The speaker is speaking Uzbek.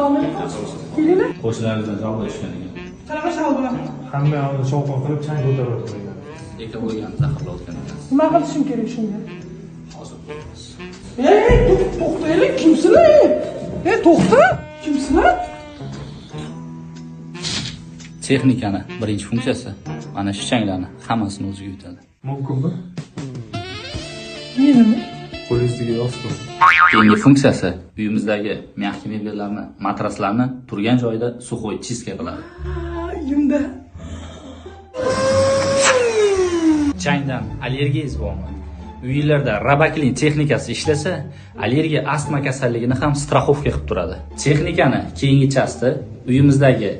Assalomu alaykum. Kelinglar. Qo'shnilaringizdan javob berishgan ekan. Qanaqa savol bilan? Hamma yoqni shovqin qilib chang ko'taryapti. Eka bo'lgan zaharlovgan ekansiz. Nima qilishim kerak shunga? Hozir ko'ramiz. To'xtaylik, kimsizlar? To'xta. Kimsizlar? Texnikani birinchi funksiyasi mana shu changlarni hammasini o'ziga yutadi. Mumkinmi? Menimi? Qo'lingizga yozdim. Keyingi funksiyasi uyimizdagi mягкий mebellarni, matraslarni turgan joyida сухой чистка qiladi. Uyimda. Changdan allergiyangiz bormi? Uylarda Robaklin texnikasi ishlasa, allergiya, astma kasalligini ham страховка qilib turadi. Texnikani keyingi chasti uyimizdagi